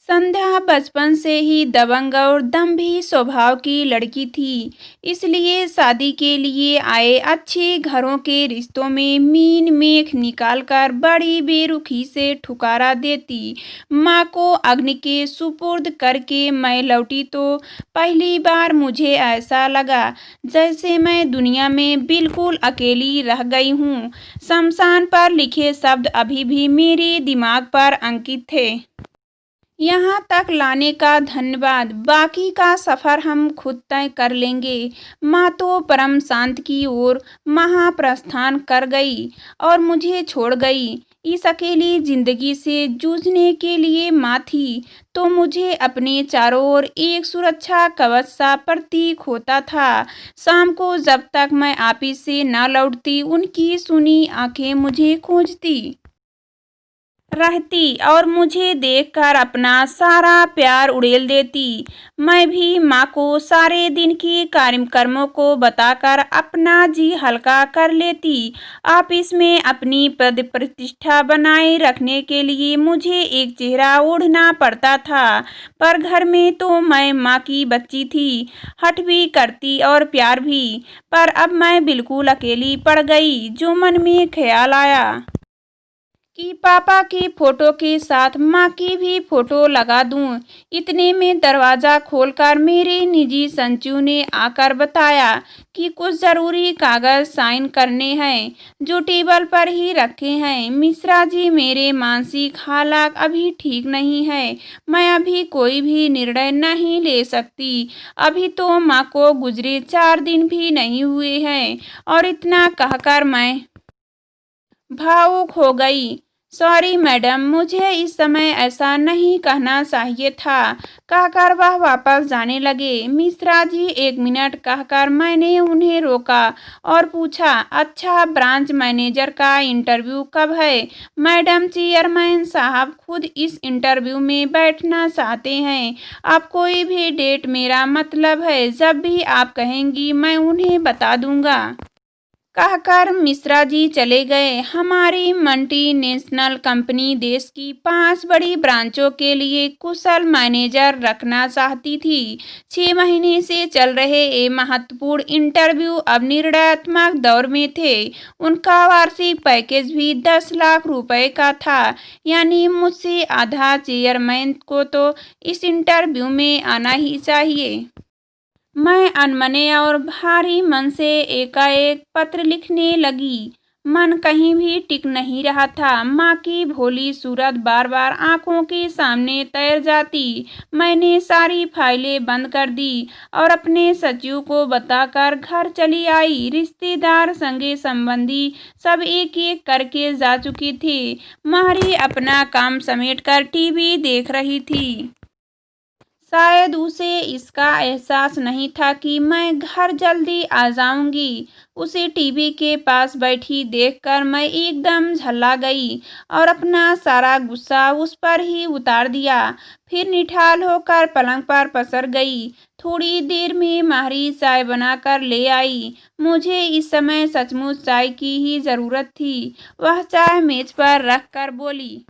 संध्या बचपन से ही दबंग और दम्भी स्वभाव की लड़की थी। इसलिए शादी के लिए आए अच्छे घरों के रिश्तों में मीन मेख निकालकर बड़ी बेरुखी से ठुकरा देती। माँ को अग्नि के सुपुर्द करके मैं लौटी तो पहली बार मुझे ऐसा लगा जैसे मैं दुनिया में बिल्कुल अकेली रह गई हूँ। शमशान पर लिखे शब्द अभी भी मेरे दिमाग पर अंकित थे। यहाँ तक लाने का धन्यवाद, बाकी का सफ़र हम खुद तय कर लेंगे। माँ तो परम शांत की ओर महाप्रस्थान कर गई और मुझे छोड़ गई। इस अकेली जिंदगी से जूझने के लिए माँ थी तो मुझे अपने चारों ओर एक सुरक्षा कवच सा प्रतीक होता था। शाम को जब तक मैं ऑफिस से न लौटती उनकी सुनी आंखें मुझे खोजती रहती और मुझे देखकर अपना सारा प्यार उड़ेल देती। मैं भी माँ को सारे दिन के कार्यक्रमों को बताकर अपना जी हल्का कर लेती। ऑफिस में अपनी पद प्रतिष्ठा बनाए रखने के लिए मुझे एक चेहरा ओढ़ना पड़ता था, पर घर में तो मैं माँ की बच्ची थी, हठ भी करती और प्यार भी। पर अब मैं बिल्कुल अकेली पड़ गई। जो मन में ख्याल आया कि पापा की फोटो के साथ माँ की भी फोटो लगा दूं। इतने में दरवाज़ा खोलकर मेरे निजी संचू ने आकर बताया कि कुछ ज़रूरी कागज़ साइन करने हैं, जो टेबल पर ही रखे हैं। मिश्रा जी, मेरे मानसिक हालात अभी ठीक नहीं है। मैं अभी कोई भी निर्णय नहीं ले सकती। अभी तो माँ को गुजरे 4 दिन भी नहीं हुए हैं। और इतना कहकर मैं भावुक हो गई। सॉरी मैडम, मुझे इस समय ऐसा नहीं कहना चाहिए था, कहकर वह वापस जाने लगे। मिश्रा जी, 1 मिनट, कहकर मैंने उन्हें रोका और पूछा, अच्छा, ब्रांच मैनेजर का इंटरव्यू कब है? मैडम, चेयरमैन साहब खुद इस इंटरव्यू में बैठना चाहते हैं। आप कोई भी डेट, मेरा मतलब है जब भी आप कहेंगी मैं उन्हें बता दूंगा, कहकर मिश्रा जी चले गए। हमारी मल्टीनेशनल कंपनी देश की 5 बड़ी ब्रांचों के लिए कुशल मैनेजर रखना चाहती थी। 6 महीने से चल रहे ये महत्वपूर्ण इंटरव्यू अब निर्णयात्मक दौर में थे। उनका वार्षिक पैकेज भी 10 लाख रुपए का था, यानी मुझसे आधा। चेयरमैन को तो इस इंटरव्यू में आना ही चाहिए। मैं अनमने और भारी मन से एकाएक पत्र लिखने लगी। मन कहीं भी टिक नहीं रहा था। माँ की भोली सूरत बार बार आंखों के सामने तैर जाती। मैंने सारी फाइलें बंद कर दी और अपने सचिव को बताकर घर चली आई। रिश्तेदार, संगे संबंधी सब एक एक करके जा चुके थे। मारी अपना काम समेटकर टीवी देख रही थी। शायद उसे इसका एहसास नहीं था कि मैं घर जल्दी आ जाऊंगी। उसे टीवी के पास बैठी देखकर मैं एकदम झल्ला गई और अपना सारा गुस्सा उस पर ही उतार दिया। फिर निठाल होकर पलंग पर पसर गई। थोड़ी देर में माही चाय बनाकर ले आई। मुझे इस समय सचमुच चाय की ही जरूरत थी। वह चाय मेज पर रख कर बोली,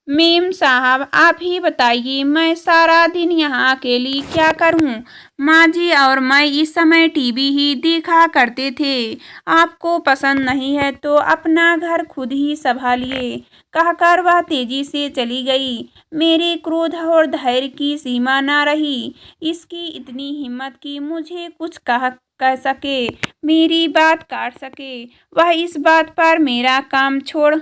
मेम साहब, आप ही बताइए, मैं सारा दिन यहाँ अकेली क्या करूँ? माँ जी और मैं इस समय टीवी ही देखा करते थे। आपको पसंद नहीं है तो अपना घर खुद ही संभालिए, कहकर वह तेजी से चली गई। मेरे क्रोध और धैर्य की सीमा न रही। इसकी इतनी हिम्मत कि मुझे कुछ कह सके, मेरी बात काट सके। वह इस बात पर मेरा काम छोड़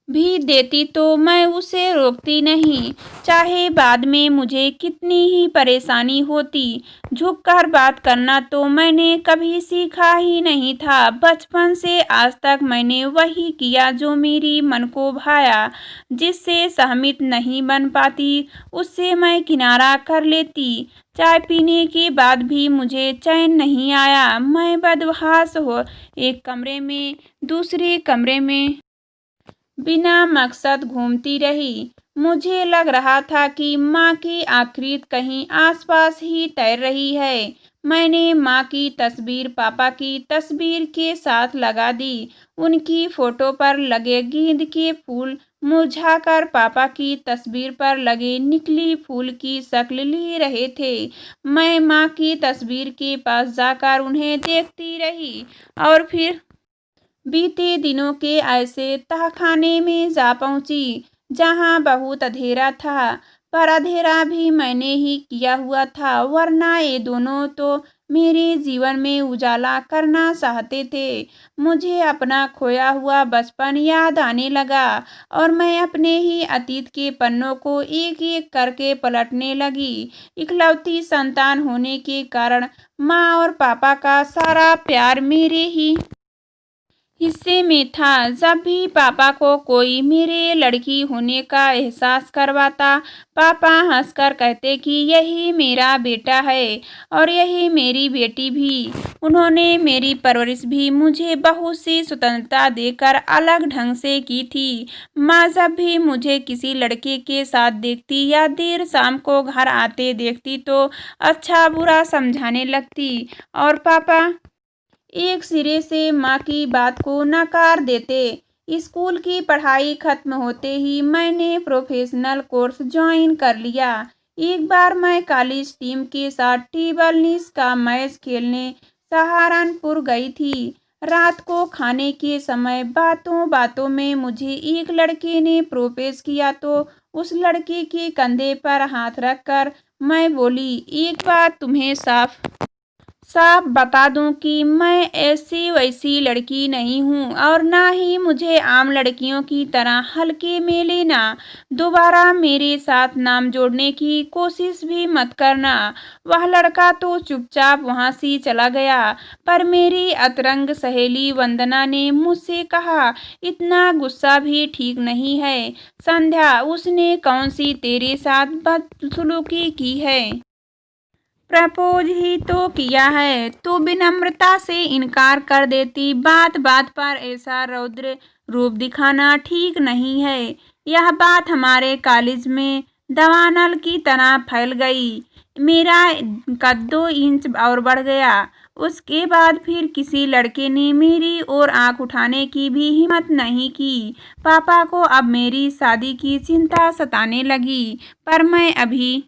भी देती तो मैं उसे रोकती नहीं, चाहे बाद में मुझे कितनी ही परेशानी होती। झुककर बात करना तो मैंने कभी सीखा ही नहीं था। बचपन से आज तक मैंने वही किया जो मेरी मन को भाया। जिससे सहमत नहीं बन पाती उससे मैं किनारा कर लेती। चाय पीने के बाद भी मुझे चैन नहीं आया। मैं बदहवास हो एक कमरे में दूसरे कमरे में बिना मकसद घूमती रही। मुझे लग रहा था कि माँ की आखिरी कहीं आसपास ही तैर रही है। मैंने माँ की तस्वीर पापा की तस्वीर के साथ लगा दी। उनकी फोटो पर लगे गेंद के फूल मुरझाकर पापा की तस्वीर पर लगे निकली फूल की शक्ल ले रहे थे। मैं माँ की तस्वीर के पास जाकर उन्हें देखती रही और फिर बीते दिनों के ऐसे तहखाने में जा पहुंची जहां बहुत अंधेरा था, पर अंधेरा भी मैंने ही किया हुआ था, वरना ये दोनों तो मेरे जीवन में उजाला करना चाहते थे। मुझे अपना खोया हुआ बचपन याद आने लगा और मैं अपने ही अतीत के पन्नों को एक एक करके पलटने लगी। इकलौती संतान होने के कारण माँ और पापा का सारा प्यार मेरे ही हिस्से में था। जब भी पापा को कोई मेरे लड़की होने का एहसास करवाता, पापा हंसकर कहते कि यही मेरा बेटा है और यही मेरी बेटी भी। उन्होंने मेरी परवरिश भी मुझे बहुत सी स्वतंत्रता देकर अलग ढंग से की थी। माँ जब भी मुझे किसी लड़के के साथ देखती या देर शाम को घर आते देखती तो अच्छा बुरा समझाने लगती और पापा एक सिरे से माँ की बात को नकार देते। स्कूल की पढ़ाई खत्म होते ही मैंने प्रोफेशनल कोर्स ज्वाइन कर लिया। एक बार मैं कॉलेज टीम के साथ टेबल टेनिस का मैच खेलने सहारनपुर गई थी। रात को खाने के समय बातों बातों में मुझे एक लड़के ने प्रपोज किया तो उस लड़के के कंधे पर हाथ रखकर मैं बोली, एक बात तुम्हें साफ साफ बता दूं कि मैं ऐसी वैसी लड़की नहीं हूं और ना ही मुझे आम लड़कियों की तरह हल्के में लेना। दोबारा मेरे साथ नाम जोड़ने की कोशिश भी मत करना। वह लड़का तो चुपचाप वहां से चला गया, पर मेरी अतरंग सहेली वंदना ने मुझसे कहा, इतना गुस्सा भी ठीक नहीं है संध्या, उसने कौन सी तेरे साथ बदसलूकी की है? प्रपोज ही तो किया है, तो विनम्रता से इनकार कर देती। बात बात पर ऐसा रौद्र रूप दिखाना ठीक नहीं है। यह बात हमारे कॉलेज में दावानल की तरह फैल गई। मेरा कद 2 इंच और बढ़ गया। उसके बाद फिर किसी लड़के ने मेरी ओर आंख उठाने की भी हिम्मत नहीं की। पापा को अब मेरी शादी की चिंता सताने लगी, पर मैं अभी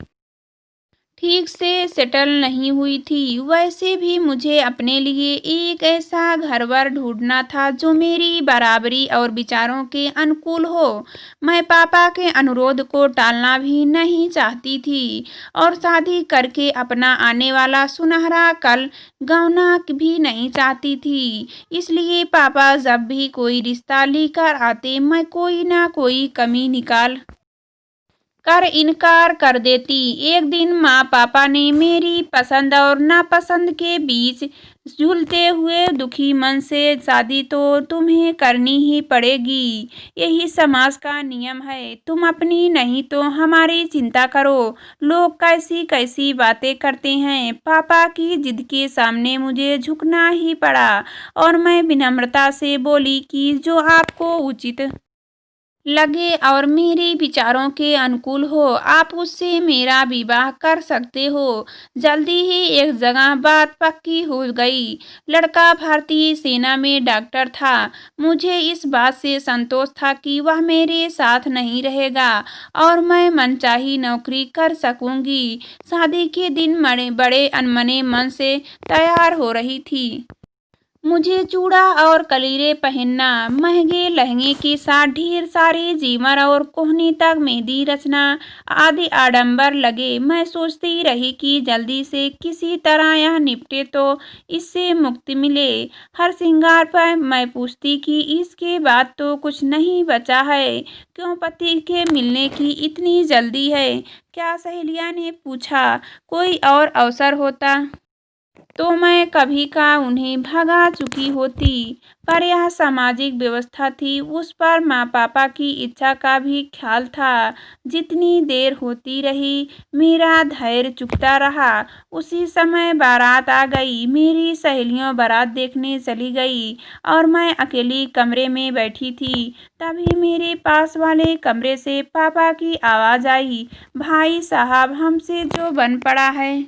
ठीक से सेटल नहीं हुई थी। वैसे भी मुझे अपने लिए एक ऐसा घरवर ढूंढना था जो मेरी बराबरी और विचारों के अनुकूल हो। मैं पापा के अनुरोध को टालना भी नहीं चाहती थी और शादी करके अपना आने वाला सुनहरा कल गंवाना भी नहीं चाहती थी। इसलिए पापा जब भी कोई रिश्ता लेकर आते, मैं कोई ना कोई कमी निकाल कर इनकार कर देती। एक दिन माँ पापा ने मेरी पसंद और नापसंद के बीच झूलते हुए दुखी मन से, शादी तो तुम्हें करनी ही पड़ेगी, यही समाज का नियम है, तुम अपनी नहीं तो हमारी चिंता करो, लोग कैसी कैसी बातें करते हैं। पापा की जिद के सामने मुझे झुकना ही पड़ा और मैं विनम्रता से बोली कि जो आपको उचित लगे और मेरे विचारों के अनुकूल हो, आप उससे मेरा विवाह कर सकते हो। जल्दी ही एक जगह बात पक्की हो गई। लड़का भारतीय सेना में डॉक्टर था। मुझे इस बात से संतोष था कि वह मेरे साथ नहीं रहेगा और मैं मनचाही नौकरी कर सकूंगी। शादी के दिन बड़े अनमने मन से तैयार हो रही थी। मुझे चूड़ा और कलीरे पहनना, महंगे लहंगे के साथ ढेर सारे जीवर और कोहनी तक मेहंदी रचना आदि आडंबर लगे। मैं सोचती रही कि जल्दी से किसी तरह यह निपटे तो इससे मुक्ति मिले। हर श्रृंगार पर मैं पूछती कि इसके बाद तो कुछ नहीं बचा है, क्यों पति के मिलने की इतनी जल्दी है? क्या सहेलिया ने पूछा, कोई और अवसर होता तो मैं कभी का उन्हें भगा चुकी होती, पर यह सामाजिक व्यवस्था थी, उस पर माँ पापा की इच्छा का भी ख्याल था। जितनी देर होती रही मेरा धैर्य चुकता रहा। उसी समय बारात आ गई। मेरी सहेलियों बारात देखने चली गई और मैं अकेली कमरे में बैठी थी। तभी मेरे पास वाले कमरे से पापा की आवाज़ आई, भाई साहब, हमसे जो बन पड़ा है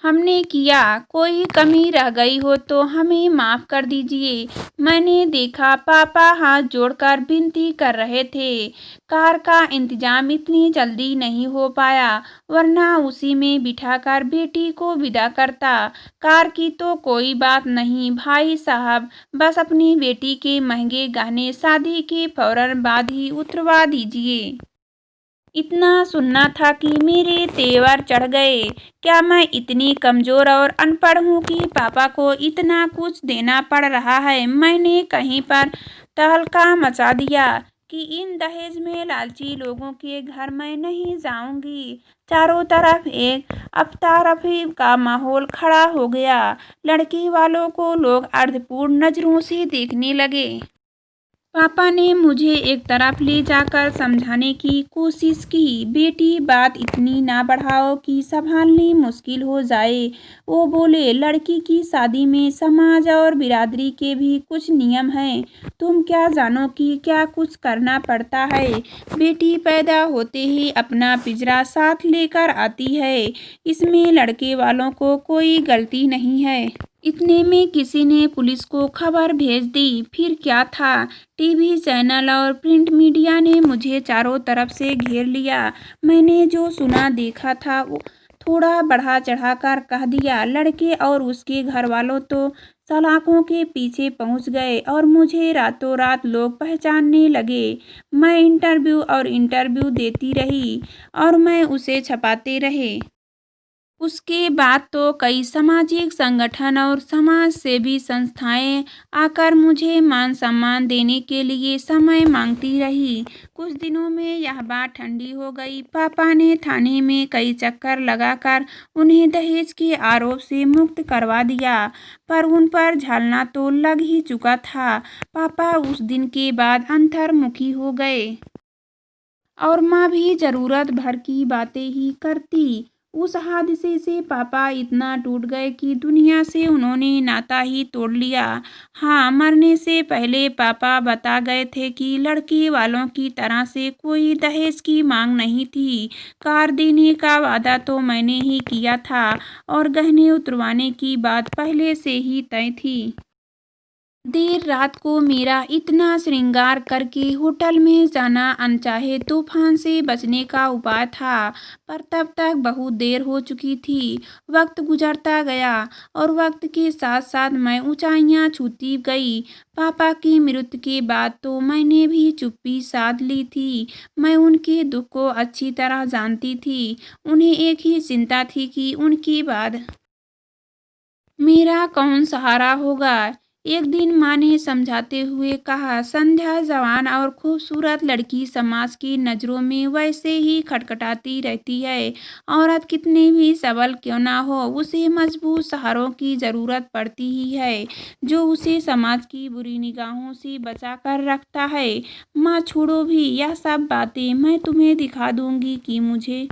हमने किया, कोई कमी रह गई हो तो हमें माफ़ कर दीजिए। मैंने देखा पापा हाथ जोड़कर विनती कर रहे थे। कार का इंतजाम इतनी जल्दी नहीं हो पाया, वरना उसी में बिठाकर बेटी को विदा करता। कार की तो कोई बात नहीं भाई साहब, बस अपनी बेटी के महंगे गहने शादी के फौरन बाद ही उतरवा दीजिए। इतना सुनना था कि मेरे तेवर चढ़ गए। क्या मैं इतनी कमज़ोर और अनपढ़ हूँ कि पापा को इतना कुछ देना पड़ रहा है? मैंने कहीं पर तहलका मचा दिया कि इन दहेज में लालची लोगों के घर मैं नहीं जाऊंगी। चारों तरफ एक अफरा-तफरी का माहौल खड़ा हो गया। लड़की वालों को लोग अर्धपूर्ण नज़रों से देखने लगे। पापा ने मुझे एक तरफ ले जाकर समझाने की कोशिश की, बेटी बात इतनी ना बढ़ाओ कि संभालनी मुश्किल हो जाए। वो बोले, लड़की की शादी में समाज और बिरादरी के भी कुछ नियम हैं। तुम क्या जानो कि क्या कुछ करना पड़ता है। बेटी पैदा होते ही अपना पिंजरा साथ लेकर आती है, इसमें लड़के वालों को कोई गलती नहीं है। इतने में किसी ने पुलिस को खबर भेज दी। फिर क्या था, टीवी चैनल और प्रिंट मीडिया ने मुझे चारों तरफ से घेर लिया। मैंने जो सुना देखा था वो थोड़ा बढ़ा चढ़ाकर कह दिया। लड़के और उसके घर वालों तो सलाखों के पीछे पहुंच गए और मुझे रातों रात लोग पहचानने लगे। मैं इंटरव्यू देती रही और मैं उसे छपाते रहे। उसके बाद तो कई सामाजिक संगठन और समाज सेवी संस्थाएं आकर मुझे मान सम्मान देने के लिए समय मांगती रही। कुछ दिनों में यह बात ठंडी हो गई। पापा ने थाने में कई चक्कर लगाकर उन्हें दहेज के आरोप से मुक्त करवा दिया, पर उन पर झालना तो लग ही चुका था। पापा उस दिन के बाद अंतर्मुखी हो गए और माँ भी ज़रूरत भर की बातें ही करती। उस हादसे से पापा इतना टूट गए कि दुनिया से उन्होंने नाता ही तोड़ लिया। हाँ, मरने से पहले पापा बता गए थे कि लड़के वालों की तरह से कोई दहेज की मांग नहीं थी। कार देने का वादा तो मैंने ही किया था और गहने उतरवाने की बात पहले से ही तय थी। देर रात को मेरा इतना श्रृंगार करके होटल में जाना अनचाहे तूफान से बचने का उपाय था, पर तब तक बहुत देर हो चुकी थी। वक्त गुजरता गया और वक्त के साथ साथ मैं ऊंचाइयां छूती गई। पापा की मृत्यु के बाद तो मैंने भी चुप्पी साध ली थी। मैं उनके दुख को अच्छी तरह जानती थी। उन्हें एक ही चिंता थी कि उनके बाद मेरा कौन सहारा होगा। एक दिन माँ ने समझाते हुए कहा, संध्या जवान और खूबसूरत लड़की समाज की नज़रों में वैसे ही खटखटाती रहती है। औरत कितनी भी सबल क्यों ना हो, उसे मजबूत सहारों की ज़रूरत पड़ती ही है, जो उसे समाज की बुरी निगाहों से बचा कर रखता है। माँ छोड़ो भी यह सब बातें, मैं तुम्हें दिखा दूंगी कि मुझे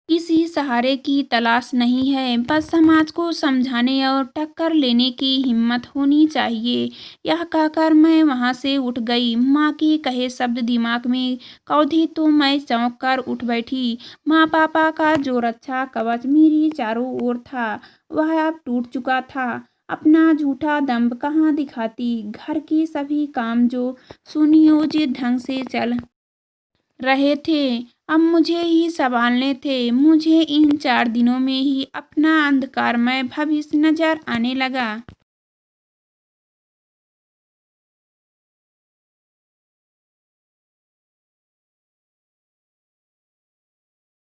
किसी सहारे की तलाश नहीं है, बस समाज को समझाने और टक्कर लेने की हिम्मत होनी चाहिए। यह कहकर मैं वहाँ से उठ गई। माँ के कहे शब्द दिमाग में कौंधे तो मैं चौंक कर उठ बैठी। माँ पापा का जो रक्षा कवच मेरी चारों ओर था, वह अब टूट चुका था। अपना झूठा दम्भ कहाँ दिखाती। घर के सभी काम जो सुनियोजित ढंग से चल रहे थे, अब मुझे ही संभालने थे। मुझे इन 4 दिनों में ही अपना अंधकारमय भविष्य नजर आने लगा।